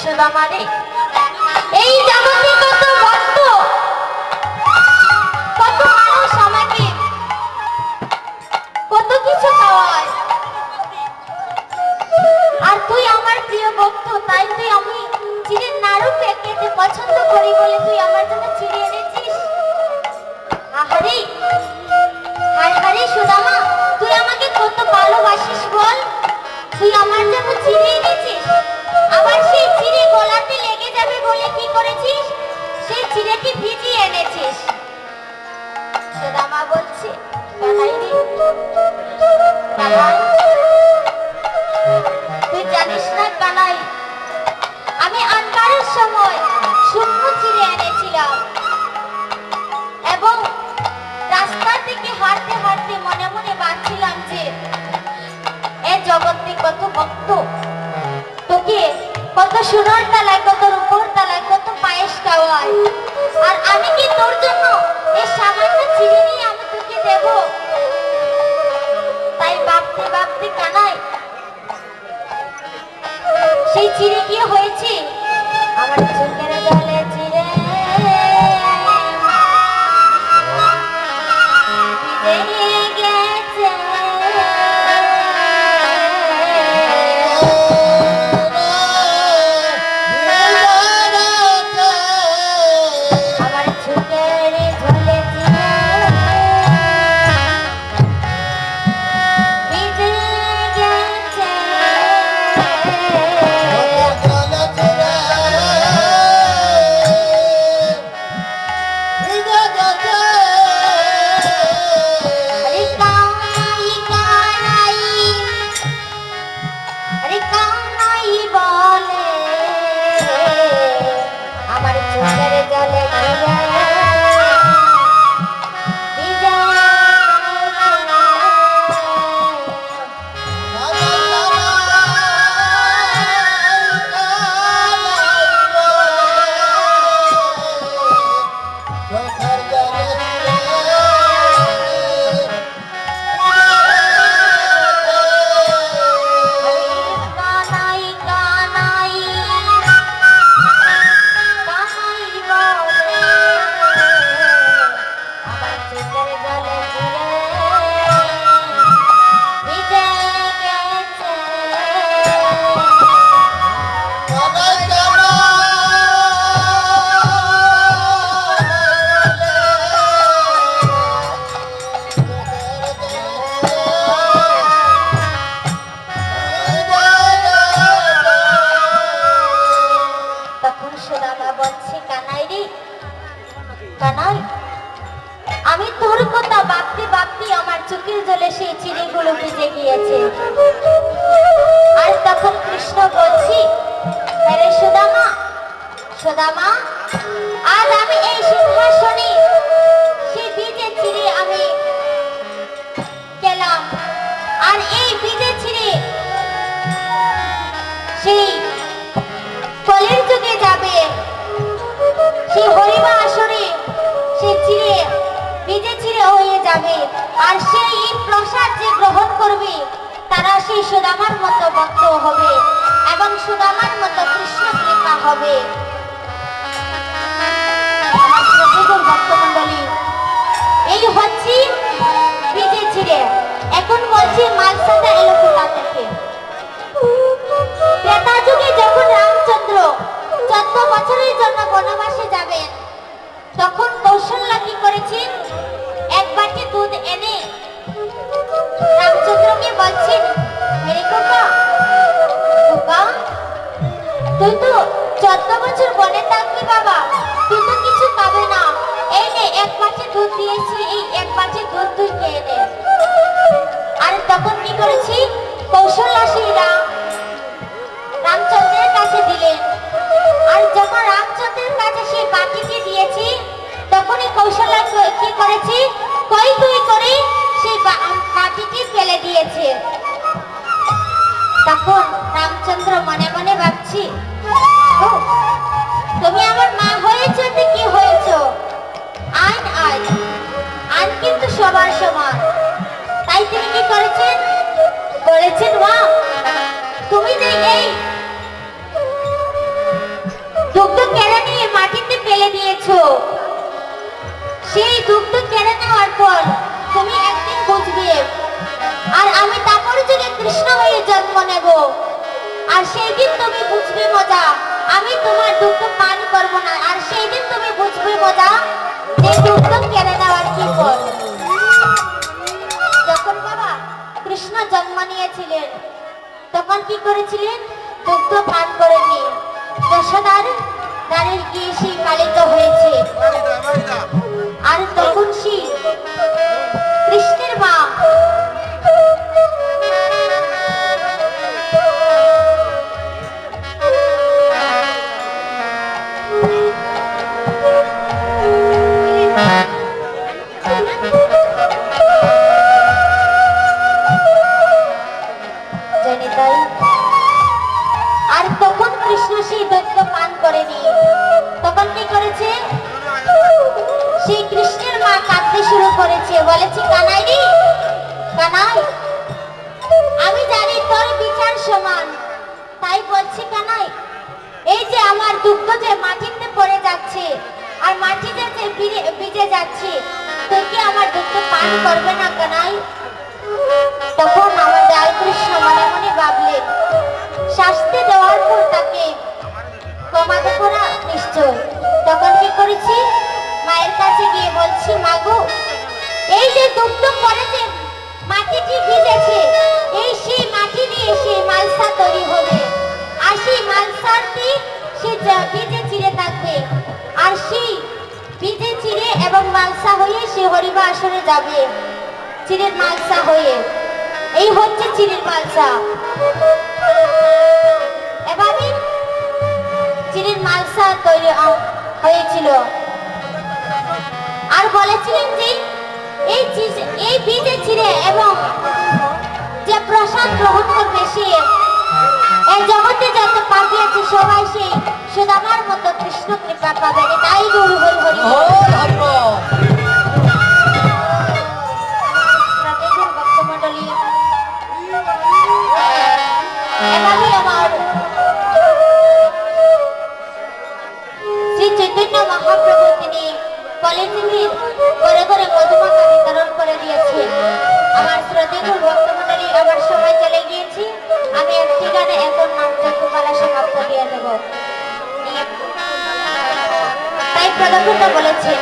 সুদামারে, এই জগতে কত ভক্ত, কত মানুষ আমাকে কত কিছু খাওয়ায়, আর তুই আমার প্রিয় ভক্ত, তাই তুই আমি চিড়ের নাড়ু খেতে পছন্দ করি বলে তুই আমার জন্য চিড়ে এনেছিস। আহারে হায় হারে সুদামা, তুই আমাকে কত ভালোবাসিস বল। তুই আমার জন্য চিড়ে এনেছিস, আবার সেই চিড়ে গলাতে লেগে যাবে বলে কি করেছিস, সেই চিড়েটি ভিজিয়ে এনেছিস। সুদামা বলছে, কানাই রে কানাই, তুই জানিস না কানাই, আমি আনবারের সময় শুকনো চিড়ে এনেছিলাম এবং রাস্তা থেকে হাঁটতে হাঁটতে মনে মনে ভাবছিলাম যে এ জগতে কত ভক্ত তোকে কত সোনার তালায়, কত রূপোর তালায়, কত পায়েস খাওয়ায়, আর আমি কি তোর জন্য এই সামান্য চিড়ে নিয়ে আমি তোকে দেব? তাই ভাবতে ভাবতে কানাই সেই চিড়ে কি হয়েছে, আমার চোখের জলে চিড়ে ভিজে গেছে। আমার চোখের জলে চিড়ে ভিজে গেছে। আমি তোর কথা ভাবতে ভাবতে আমার চোখের জলে সেই চিড়েগুলো ভিজে গিয়েছে। আর তখন কৃষ্ণ বলছি, আরে সুদামা সুদামা, আজ আমি এই সিংহাসনে সেই ভিজে চিড়ে আমি গেলাম, আর এই ভিজে চিড়ে সেই কলের যুগে যাবে, সেই হরিবা আসরে সেই চিড়ে ভিজে চিড়ে হয়ে যাবে, আর সেই প্রসাদ যে গ্রহণ করবে তারা সেই সুদামার মতো ভক্ত হবে এবং সুদামার মতো কৃষ্ণ কৃপা হবে। আমার শ্রদ্ধেয় ভক্তমণ্ডলী, এই হচ্ছে ভিজে চিড়ে। এখন বলছি মালসাটা এলো কোথা থেকে। ত্রেতা যুগে যখন রামচন্দ্র 14 বছরের জন্য বনবাসে যাবেন, তখন কৌশল্যা কি করেছেন, এক বাটি দুধ এনে রামচন্দ্রকে বলছেন, মেরে খোকা খোকা, তুই তো 14 বছর বনে থাকবি বাবা, তুই তো কিছু খাবে না, এই নে এক বাটি দুধ দিয়েছি, এই এক বাটি দুধ তুই খেয়ে নে। আর তখন কি করেছি, কৌশল্যা সেই রামচন্দ্রের কাছে দিলেন। আর যখন রামচন্দ্রের কাছে সেই বাটিটি দিয়েছি, তখনই কৌশল্যা কি করেছি, কই তুই করে সেই বাটিটি ফেলে দিয়েছে। তখন রামচন্দ্র মনে মনে ভাবছি, তুমি আমার মা হয়েছো তো কি হয়েছো, আইন আইন আইন কিন্তু সবার সমান। তাই তিনি কি করেছেন, বলেছেন মা তুমি যে এই ফেলে দিয়েছো, সেই দুগ্ধ কেড়ে নেওয়ার পর তুমি একদিন বুঝবে, আর আমি তারপর যুগে কৃষ্ণ হয়ে জন্ম নেব, আর সেই দিন তুমি বুঝবে মজা, আমি তোমার দুগ্ধ পান করব না, আর সেই দিন তুমি বুঝবে মজা যে দুগ্ধ কেড়ে নেওয়ার কি ফল। যখন বাবা কৃষ্ণ জন্ম নিয়েছিলেন তখন কি করেছিলেন? দুগ্ধ পান করেনি, যশোদার দ্বারে গিয়ে সেই পালিত হয়েছে। আর তখন সেই কৃষ্ণের মা আর তখন কৃষ্ণ সেই দৈত্য পান করেনি, তখন কি করেছে? সেই কৃষ্ণের মা কাঁদতে শুরু করেছে, বলেছে কানাই রে কানাই, আমি জানি তোর বিচার সমান, তাই বলছি কানাই, এই যে আমার দুগ্ধ যে মাটিতে পড়ে যাচ্ছে আর মাটিতে যে ভিজে যাচ্ছে, তুই কি আমার দুগ্ধ পান করবে না কানাই? তখন আমার দয়াল কৃষ্ণ মনে মনে ভাবলেন, শাস্তি দেওয়ার পর তাকে ক্ষমা দেবো না নিশ্চয়। তখন কি করেছি? মায়ের কাছে গিয়ে বলছি, মাগো এই যে দুগ্ধ পড়েছে, মাটিটি ভিজেছে, এই সেই মাটি দিয়ে সেই মালসা তৈরি হবে, আর সেই মালসাটি সে ভিজে চিড়ে থাকবে, আর সেই ভিজে চিড়ে এবং মালসা হয়ে সে হরিবা আসরে যাবে চিড়ের মালসা হয়ে। এই হচ্ছে চিড়ের মালসা। এভাবে চিড়ের মালসা তৈরি হয়েছিল। আর বলেছিলেন যে এই বীজে চিড়ে এবং যে প্রসাদ গ্রহণ করবে সে এই জগতে যত পাপী আছে সবাই সেই সুদামার মতো কৃষ্ণ কৃপা পাবে। তাই গুরু হরি হরি ভক্তমণ্ডলী, এভাবে আমার শ্রী চৈতন্য মহাপ্রভু তিনি পলিথিনের করে করে মধুমাখা বিতরণ করে দিয়েছেন। আমার শ্রদ্ধেয় ভক্তমণ্ডলী, আমার সময় চলে গিয়েছি, আমি একটি গানে এখন নামযজ্ঞমালা সমাপ্ত দিয়ে দেব। তাই প্রদক্ষিণটা বলেছেন